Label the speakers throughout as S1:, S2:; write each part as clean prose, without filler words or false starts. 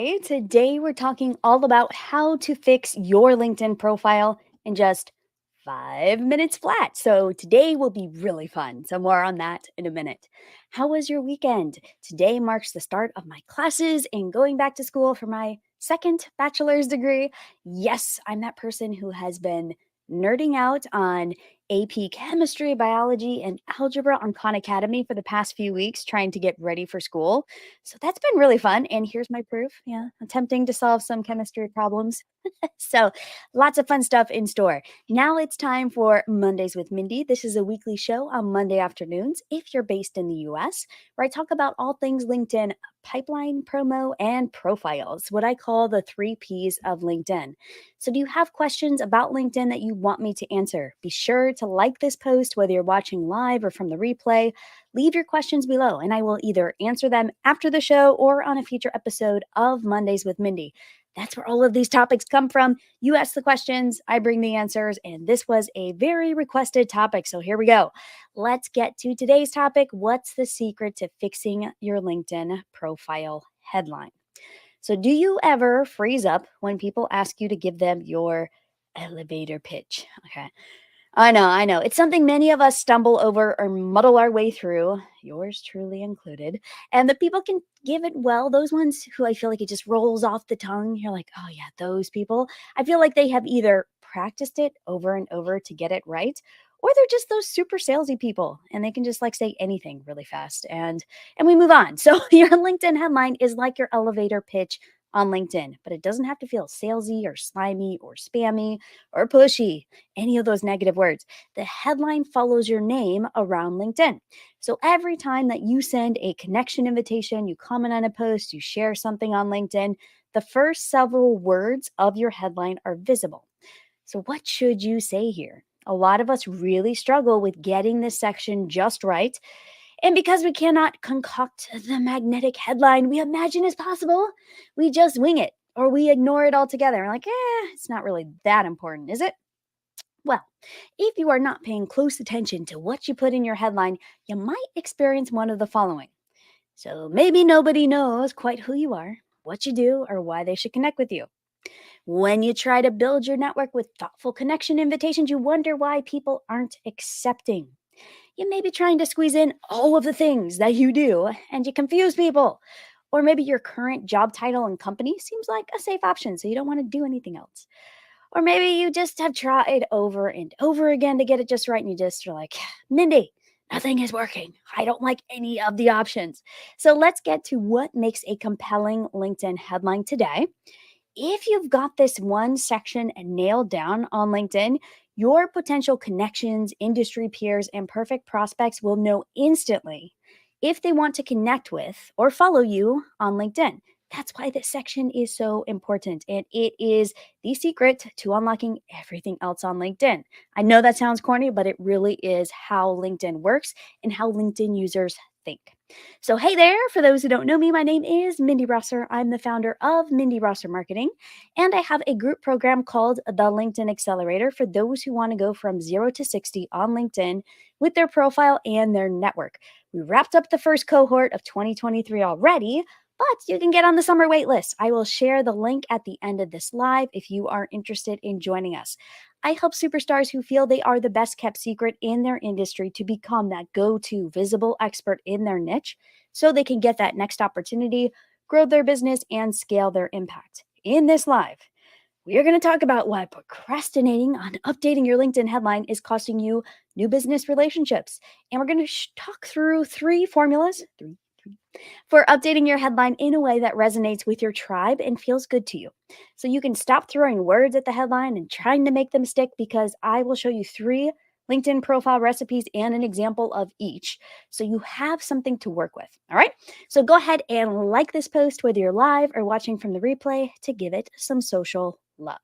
S1: Today we're talking all about how to fix your LinkedIn profile in just 5 minutes flat. So today will be really fun. So more on that in a minute. How was your weekend? Today marks the start of my classes and going back to school for my second bachelor's degree. Yes, I'm that person who has been nerding out on AP chemistry, biology, and algebra on Khan Academy for the past few weeks, trying to get ready for school. So that's been really fun. And here's my proof. Yeah, attempting to solve some chemistry problems. So lots of fun stuff in store. Now it's time for Mondays with Mindy. This is a weekly show on Monday afternoons if you're based in the US, where I talk about all things LinkedIn pipeline, promo, and profiles, what I call the 3 Ps of LinkedIn. So, do you have questions about LinkedIn that you want me to answer? Be sure to like this post, whether you're watching live or from the replay. Leave your questions below, and I will either answer them after the show or on a future episode of Mondays with Mindy. That's where all of these topics come from. You ask the questions, I bring the answers, and this was a very requested topic. So here we go. Let's get to today's topic. What's the secret to fixing your LinkedIn profile headline? So, do you ever freeze up when people ask you to give them your elevator pitch? Okay. I know. It's something many of us stumble over or muddle our way through, yours truly included. And the people can give it well, those ones who I feel like it just rolls off the tongue. You're like, oh, yeah, those people. I feel like they have either practiced it over and over to get it right, or they're just those super salesy people and they can just like say anything really fast. And we move on. So your LinkedIn headline is like your elevator pitch on LinkedIn, but it doesn't have to feel salesy or slimy or spammy or pushy, any of those negative words. The headline follows your name around LinkedIn. So every time that you send a connection invitation, you comment on a post, you share something on LinkedIn, the first several words of your headline are visible. So, what should you say here? A lot of us really struggle with getting this section just right. And because we cannot concoct the magnetic headline we imagine is possible, we just wing it or we ignore it altogether. We're like, it's not really that important, is it? Well, if you are not paying close attention to what you put in your headline, you might experience one of the following. So maybe nobody knows quite who you are, what you do, or why they should connect with you. When you try to build your network with thoughtful connection invitations, you wonder why people aren't accepting. You may be trying to squeeze in all of the things that you do and you confuse people. Or maybe your current job title and company seems like a safe option, so you don't want to do anything else. Or maybe you just have tried over and over again to get it just right and you just are like, Mindy, nothing is working. I don't like any of the options. So let's get to what makes a compelling LinkedIn headline today. If you've got this one section nailed down on LinkedIn, your potential connections, industry peers, and perfect prospects will know instantly if they want to connect with or follow you on LinkedIn. That's why this section is so important. And it is the secret to unlocking everything else on LinkedIn. I know that sounds corny, but it really is how LinkedIn works and how LinkedIn users think. So, hey there, for those who don't know me, my name is Mindy Rosser. I'm the founder of Mindy Rosser Marketing, and I have a group program called the LinkedIn Accelerator for those who want to go from 0 to 60 on LinkedIn with their profile and their network. We wrapped up the first cohort of 2023 already, but you can get on the summer wait list. I will share the link at the end of this live if you are interested in joining us. I help superstars who feel they are the best kept secret in their industry to become that go to visible expert in their niche so they can get that next opportunity, grow their business, and scale their impact. In this live, we are going to talk about why procrastinating on updating your LinkedIn headline is costing you new business relationships. And we're going to talk through three formulas, for updating your headline in a way that resonates with your tribe and feels good to you. So you can stop throwing words at the headline and trying to make them stick because I will show you three LinkedIn profile recipes and an example of each. So you have something to work with. All right. So go ahead and like this post, whether you're live or watching from the replay, to give it some social love.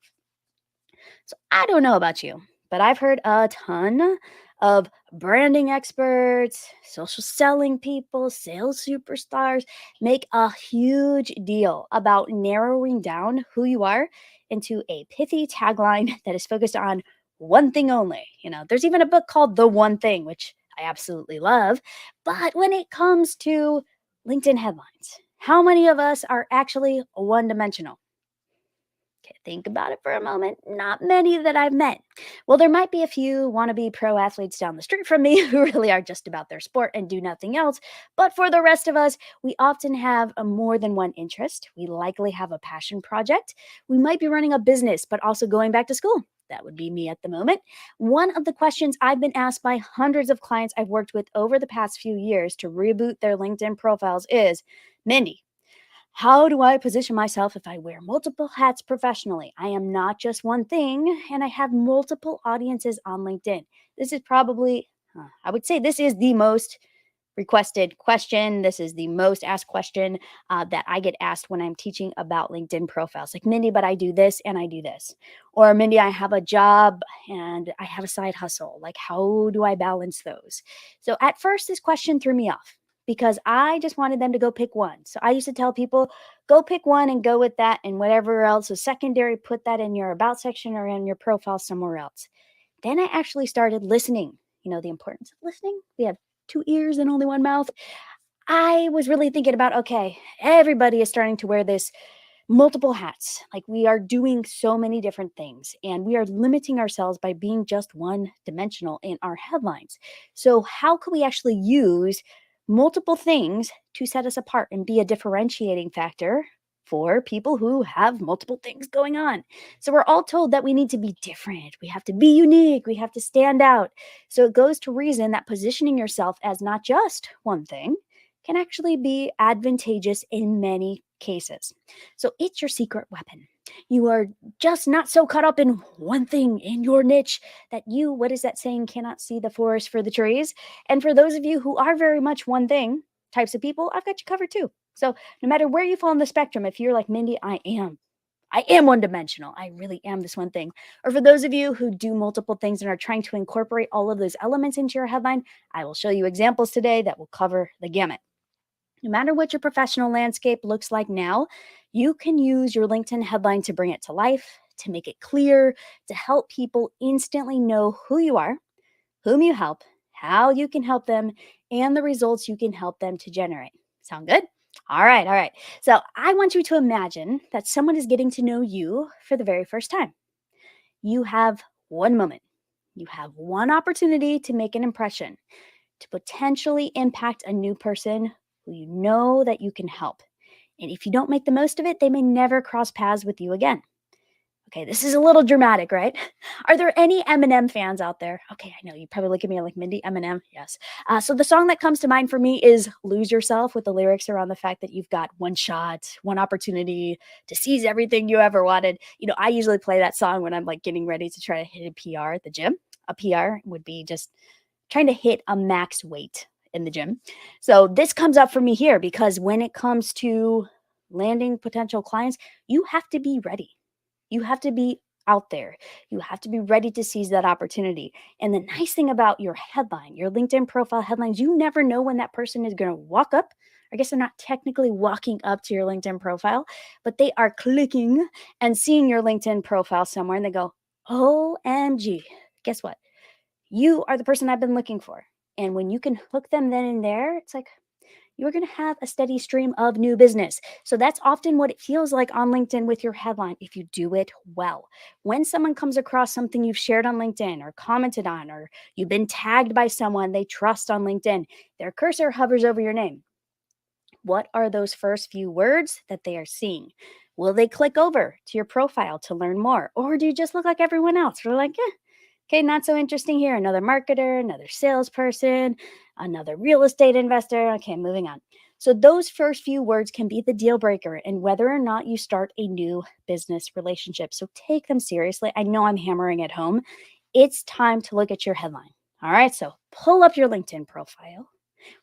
S1: So I don't know about you, but I've heard a ton of branding experts, social selling people, sales superstars make a huge deal about narrowing down who you are into a pithy tagline that is focused on one thing only. There's even a book called The One Thing, which I absolutely love. But when it comes to LinkedIn headlines, How many of us are actually one dimensional? Okay, think about it for a moment. Not many that I've met. Well, there might be a few wannabe pro athletes down the street from me who really are just about their sport and do nothing else. But for the rest of us, we often have a more than one interest. We likely have a passion project. We might be running a business, but also going back to school. That would be me at the moment. One of the questions I've been asked by hundreds of clients I've worked with over the past few years to reboot their LinkedIn profiles is, Mindy, how do I position myself if I wear multiple hats professionally? I am not just one thing, and I have multiple audiences on LinkedIn. This is probably, I would say, this is the most requested question. This is the most asked question that I get asked when I'm teaching about LinkedIn profiles. Like, Mindy, but I do this and I do this. Or, Mindy, I have a job and I have a side hustle. Like, how do I balance those? So, at first, this question threw me off because I just wanted them to go pick one. So, I used to tell people, go pick one and go with that, and whatever else is secondary, put that in your about section or in your profile somewhere else. Then I actually started listening. You know, the importance of listening. We have two ears and only one mouth. I was really thinking about, okay, everybody is starting to wear this multiple hats. Like, we are doing so many different things and we are limiting ourselves by being just one dimensional in our headlines. So, how can we actually use multiple things to set us apart and be a differentiating factor for people who have multiple things going on? So, we're all told that we need to be different, we have to be unique, we have to stand out. So, it goes to reason that positioning yourself as not just one thing can actually be advantageous in many cases. So it's your secret weapon. You are just not so caught up in one thing in your niche that you, what is that saying, cannot see the forest for the trees. And for those of you who are very much one thing types of people, I've got you covered too. So no matter where you fall on the spectrum, if you're like, Mindy, I am one dimensional. I really am this one thing. Or for those of you who do multiple things and are trying to incorporate all of those elements into your headline, I will show you examples today that will cover the gamut. No matter what your professional landscape looks like now, you can use your LinkedIn headline to bring it to life, to make it clear, to help people instantly know who you are, whom you help, how you can help them, and the results you can help them to generate. Sound good? All right, all right. So I want you to imagine that someone is getting to know you for the very first time. You have one moment, you have one opportunity to make an impression, to potentially impact a new person who you know that you can help. And if you don't make the most of it, they may never cross paths with you again. Okay, this is a little dramatic, right? Are there any Eminem fans out there? Okay, I know you probably look at me like, Mindy, Eminem. Yes. So the song that comes to mind for me is "Lose Yourself," with the lyrics around the fact that you've got one shot, one opportunity to seize everything you ever wanted. You know, I usually play that song when I'm like getting ready to try to hit a PR at the gym. A PR would be just trying to hit a max weight in the gym. So this comes up for me here because when it comes to landing potential clients, you have to be ready. You have to be out there. You have to be ready to seize that opportunity. And the nice thing about your headline, your LinkedIn profile headlines, you never know when that person is going to walk up. I guess they're not technically walking up to your LinkedIn profile, but they are clicking and seeing your LinkedIn profile somewhere and they go, OMG, guess what? You are the person I've been looking for. And when you can hook them then and there, it's like you're going to have a steady stream of new business. So that's often what it feels like on LinkedIn with your headline if you do it well. When someone comes across something you've shared on LinkedIn or commented on, or you've been tagged by someone they trust on LinkedIn, their cursor hovers over your name. What are those first few words that they are seeing? Will they click over to your profile to learn more? Or do you just look like everyone else? We're like, okay, not so interesting here. Another marketer, another salesperson, another real estate investor. Okay, moving on. So, those first few words can be the deal breaker in whether or not you start a new business relationship. So, take them seriously. I know I'm hammering it home. It's time to look at your headline. All right, so pull up your LinkedIn profile.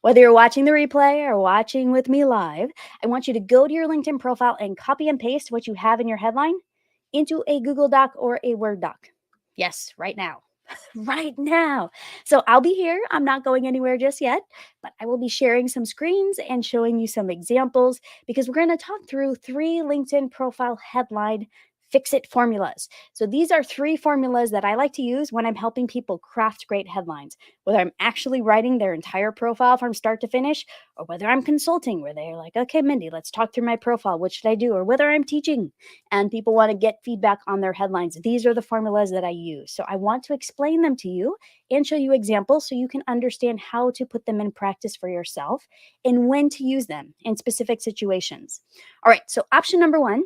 S1: Whether you're watching the replay or watching with me live, I want you to go to your LinkedIn profile and copy and paste what you have in your headline into a Google Doc or a Word doc. Yes, right now. Right now. So I'll be here. I'm not going anywhere just yet, but I will be sharing some screens and showing you some examples because we're going to talk through 3 LinkedIn profile headline fix-it formulas. So these are 3 formulas that I like to use when I'm helping people craft great headlines, whether I'm actually writing their entire profile from start to finish, or whether I'm consulting where they're like, okay, Mindy, let's talk through my profile. What should I do? Or whether I'm teaching and people want to get feedback on their headlines. These are the formulas that I use. So I want to explain them to you and show you examples so you can understand how to put them in practice for yourself and when to use them in specific situations. All right, so option number 1,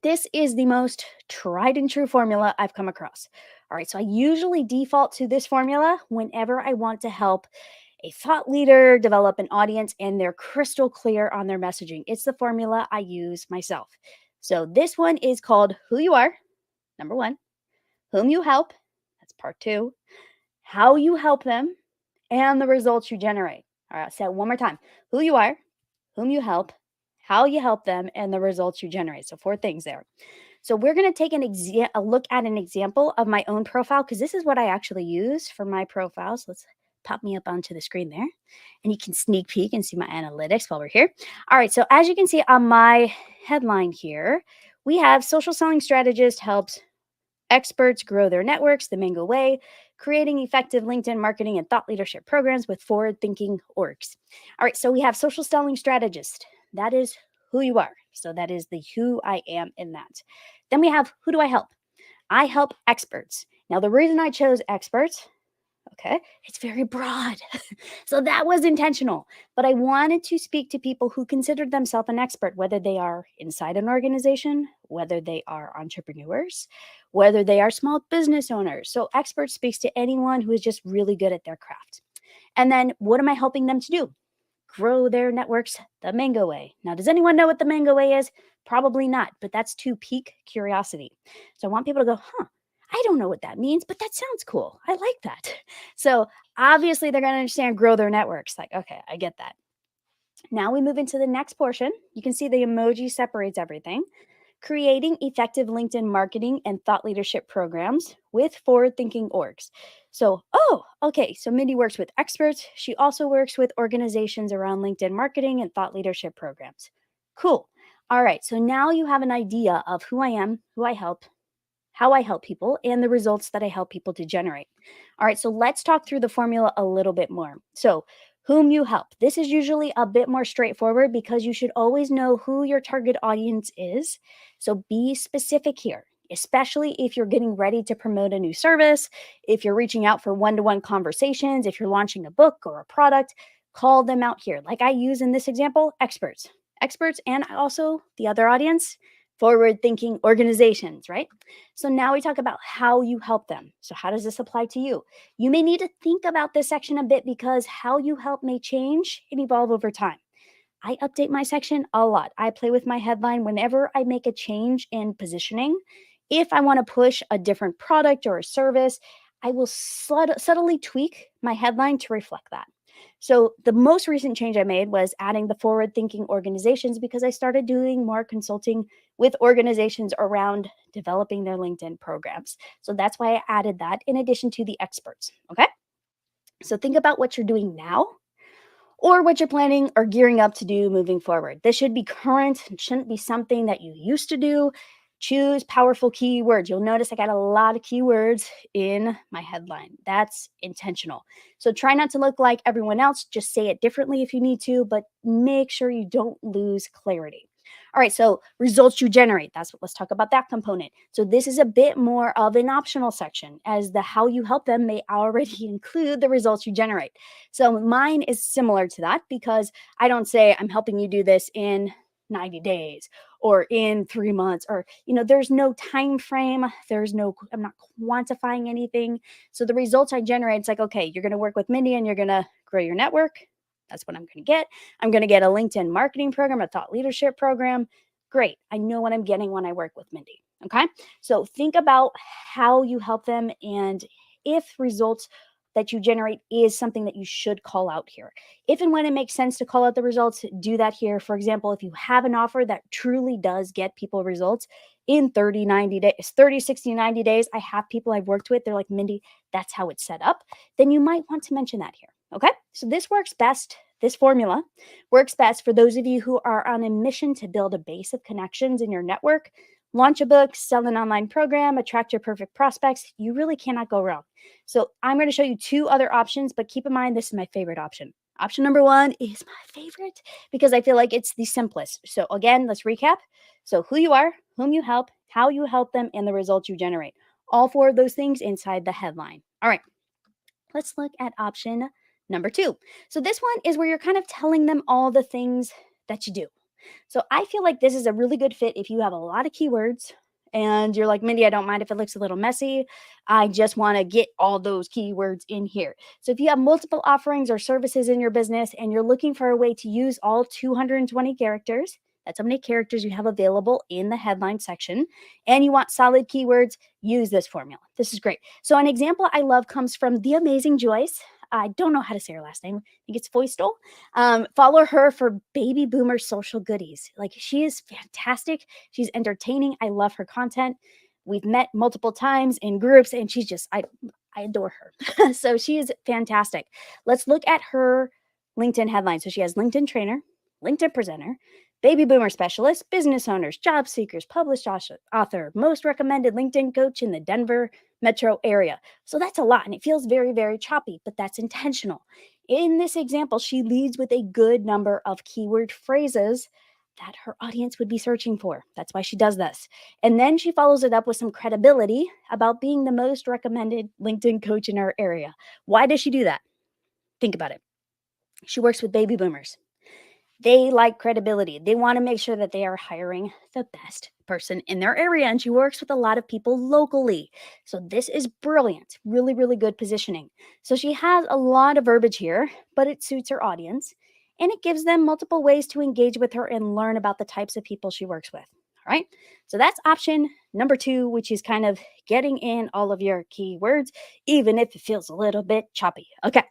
S1: this is the most tried and true formula I've come across. All right, so I usually default to this formula whenever I want to help a thought leader develop an audience and they're crystal clear on their messaging. It's the formula I use myself. So this one is called who you are, number 1, whom you help, that's part 2, how you help them, and the results you generate. All right, I'll say it one more time. Who you are, whom you help, how you help them, and the results you generate. So 4 things there. So we're going to take a look at an example of my own profile because this is what I actually use for my profile. So let's pop me up onto the screen there. And you can sneak peek and see my analytics while we're here. All right, so as you can see on my headline here, we have social selling strategist helps experts grow their networks the Mango way, creating effective LinkedIn marketing and thought leadership programs with forward-thinking orgs. All right, so we have social selling strategist. That is who you are. So that is the who I am in that. Then we have who do I help? I help experts. Now, the reason I chose experts, okay, it's very broad. So that was intentional. But I wanted to speak to people who considered themselves an expert, whether they are inside an organization, whether they are entrepreneurs, whether they are small business owners. So expert speaks to anyone who is just really good at their craft. And then what am I helping them to do? Grow their networks the Mango way. Now, does anyone know what the Mango way is? Probably not, but that's to pique curiosity. So I want people to go, I don't know what that means, but that sounds cool. I like that. So obviously they're going to understand grow their networks. Like, okay, I get that. Now we move into the next portion. You can see the emoji separates everything. Creating effective LinkedIn marketing and thought leadership programs with forward-thinking orgs. So, okay. So Mindy works with experts. She also works with organizations around LinkedIn marketing and thought leadership programs. Cool. All right. So now you have an idea of who I am, who I help, how I help people, and the results that I help people to generate. All right, so let's talk through the formula a little bit more. So, whom you help. This is usually a bit more straightforward because you should always know who your target audience is. So, be specific here, especially if you're getting ready to promote a new service, if you're reaching out for one-to-one conversations, if you're launching a book or a product, call them out here. Like I use in this example, experts. Experts and also the other audience, forward thinking organizations, right? So now we talk about how you help them. So how does this apply to you? You may need to think about this section a bit because how you help may change and evolve over time. I update my section a lot. I play with my headline whenever I make a change in positioning. If I want to push a different product or a service, I will subtly tweak my headline to reflect that. So the most recent change I made was adding the forward thinking organizations because I started doing more consulting with organizations around developing their LinkedIn programs. So that's why I added that in addition to the experts. Okay. So think about what you're doing now or what you're planning or gearing up to do moving forward. This should be current. It shouldn't be something that you used to do. Choose powerful keywords. You'll notice I got a lot of keywords in my headline. That's intentional. So try not to look like everyone else. Just say it differently if you need to, but make sure you don't lose clarity. All right, so results you generate. Let's talk about that component. So this is a bit more of an optional section as the how you help them may already include the results you generate. So mine is similar to that because I don't say I'm helping you do this in 90 days or in 3 months or there's no time frame, I'm not quantifying anything. So the results I generate, it's like, okay, you're going to work with Mindy and you're going to grow your network. That's what I'm going to get. I'm going to get a LinkedIn marketing program, a thought leadership program. Great. I know what I'm getting when I work with Mindy. Okay. So think about how you help them and if results that you generate is something that you should call out here. If and when it makes sense to call out the results, do that here. For example, if you have an offer that truly does get people results in 30, 90 days, 30, 60, 90 days, I have people I've worked with, they're like, Mindy, that's how it's set up. Then you might want to mention that here. Okay, so this works best. This formula works best for those of you who are on a mission to build a base of connections in your network Launch a book, sell an online program, attract your perfect prospects. You really cannot go wrong. So I'm going to show you two other options, but keep in mind this is my favorite option. Option number one is my favorite because I feel like it's the simplest. So again, let's recap. So who you are, whom you help, how you help them, and the results you generate. All four of those things inside the headline. All right, let's look at option number two. So this one is where you're kind of telling them all the things that you do. So I feel like this is a really good fit if you have a lot of keywords and you're like, Mindy, I don't mind if it looks a little messy. I just want to get all those keywords in here. So if you have multiple offerings or services in your business and you're looking for a way to use all 220 characters, that's how many characters you have available in the headline section, and you want solid keywords, use this formula. This is great. So an example I love comes from the amazing Joyce. I don't know how to say her last name. I think it's Foistel. Follow her for baby boomer social goodies. Like, she is fantastic. She's entertaining. I love her content. We've met multiple times in groups, and she's just, I adore her. So she is fantastic. Let's look at her LinkedIn headline. So she has LinkedIn trainer, LinkedIn presenter, baby boomer specialist, business owners, job seekers, published author, most recommended LinkedIn coach in the Denver metro area. So that's a lot, and it feels very, very choppy, but that's intentional. In this example, she leads with a good number of keyword phrases that her audience would be searching for. That's why she does this. And then she follows it up with some credibility about being the most recommended LinkedIn coach in her area. Why does she do that? Think about it. She works with baby boomers. They like credibility. They want to make sure that they are hiring the best person in their area. And she works with a lot of people locally. So this is brilliant. Really, really good positioning. So she has a lot of verbiage here, but it suits her audience. And it gives them multiple ways to engage with her and learn about the types of people she works with. All right. So that's option number two, which is kind of getting in all of your keywords, even if it feels a little bit choppy. Okay.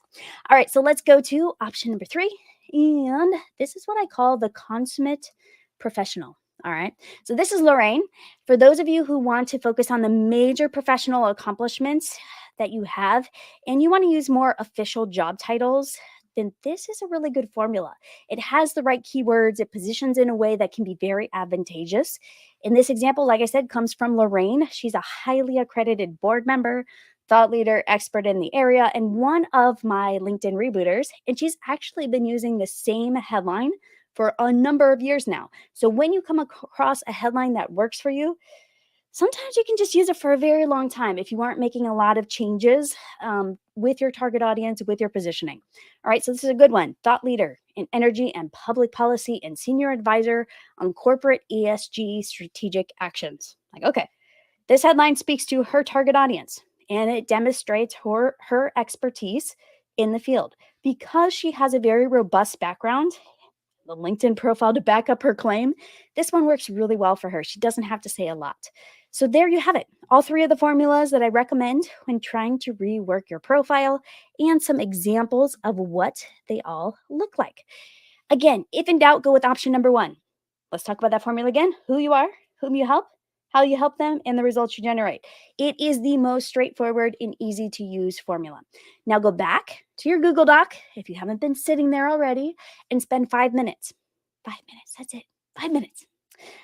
S1: All right. So let's go to option number three. And this is what I call the consummate professional. All right. So this is Lorraine. For those of you who want to focus on the major professional accomplishments that you have and you want to use more official job titles, then this is a really good formula. It has the right keywords. It positions in a way that can be very advantageous. In this example, like I said, comes from Lorraine. She's a highly accredited board member, thought leader, expert in the area, and one of my LinkedIn rebooters. And she's actually been using the same headline for a number of years now. So when you come across a headline that works for you, sometimes you can just use it for a very long time if you aren't making a lot of changes with your target audience, with your positioning. All right, so this is a good one. Thought leader in energy and public policy and senior advisor on corporate ESG strategic actions. Like, okay, this headline speaks to her target audience and it demonstrates her expertise in the field. Because she has a very robust background, the LinkedIn profile to back up her claim, this one works really well for her. She doesn't have to say a lot. So there you have it. All three of the formulas that I recommend when trying to rework your profile and some examples of what they all look like. Again, if in doubt, go with option number one. Let's talk about that formula again. Who you are, whom you help, how you help them, and the results you generate. It is the most straightforward and easy to use formula. Now go back to your Google Doc, if you haven't been sitting there already, and spend 5 minutes. 5 minutes, that's it. 5 minutes.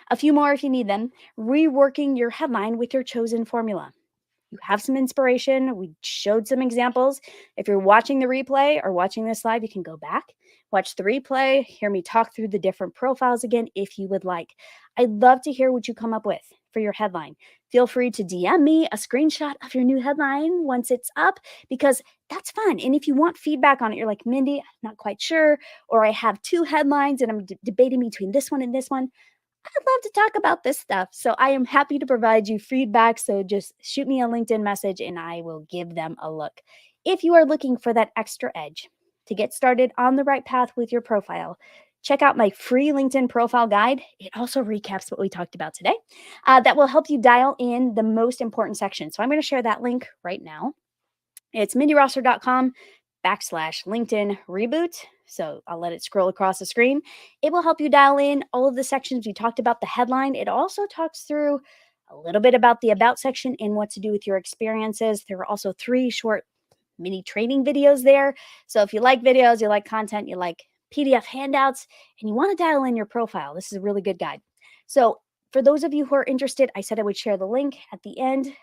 S1: A few more if you need them, reworking your headline with your chosen formula. You have some inspiration. We showed some examples. If you're watching the replay or watching this live, you can go back, watch the replay, hear me talk through the different profiles again if you would like. I'd love to hear what you come up with for your headline. Feel free to DM me a screenshot of your new headline once it's up, because that's fun. And if you want feedback on it, you're like, Mindy, I'm not quite sure, or I have two headlines and I'm debating between this one and this one. I'd love to talk about this stuff. So I am happy to provide you feedback. So just shoot me a LinkedIn message and I will give them a look. If you are looking for that extra edge to get started on the right path with your profile, check out my free LinkedIn profile guide. It also recaps what we talked about today. That will help you dial in the most important section. So I'm going to share that link right now. It's mindyrosser.com/LinkedIn reboot. So I'll let it scroll across the screen. It will help you dial in all of the sections. We talked about the headline. It also talks through a little bit about the about section and what to do with your experiences. There are also 3 short mini training videos there. So if you like videos, you like content, you like PDF handouts, and you want to dial in your profile, this is a really good guide. So For those of you who are interested, I said I would share the link at the end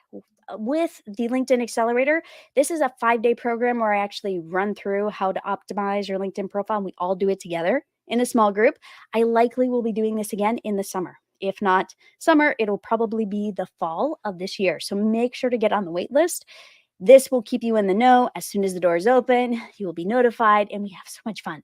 S1: with the LinkedIn Accelerator. This is a 5-day program where I actually run through how to optimize your LinkedIn profile, and we all do it together in a small group. I likely will be doing this again in the summer. If not summer, it'll probably be the fall of this year. So make sure to get on the wait list. This will keep you in the know. As soon as the doors open, you will be notified, and we have so much fun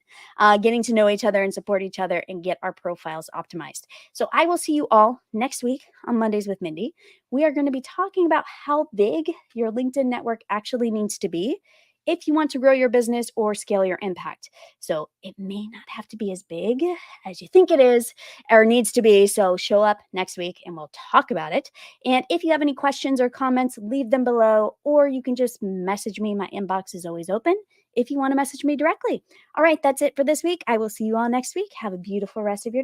S1: getting to know each other and support each other and get our profiles optimized. So I will see you all next week on Mondays with Mindy. We are going to be talking about how big your LinkedIn network actually needs to be if you want to grow your business or scale your impact. So it may not have to be as big as you think it is or needs to be. So show up next week and we'll talk about it. And if you have any questions or comments, leave them below, or you can just message me. My inbox is always open if you want to message me directly. All right, that's it for this week. I will see you all next week. Have a beautiful rest of your day.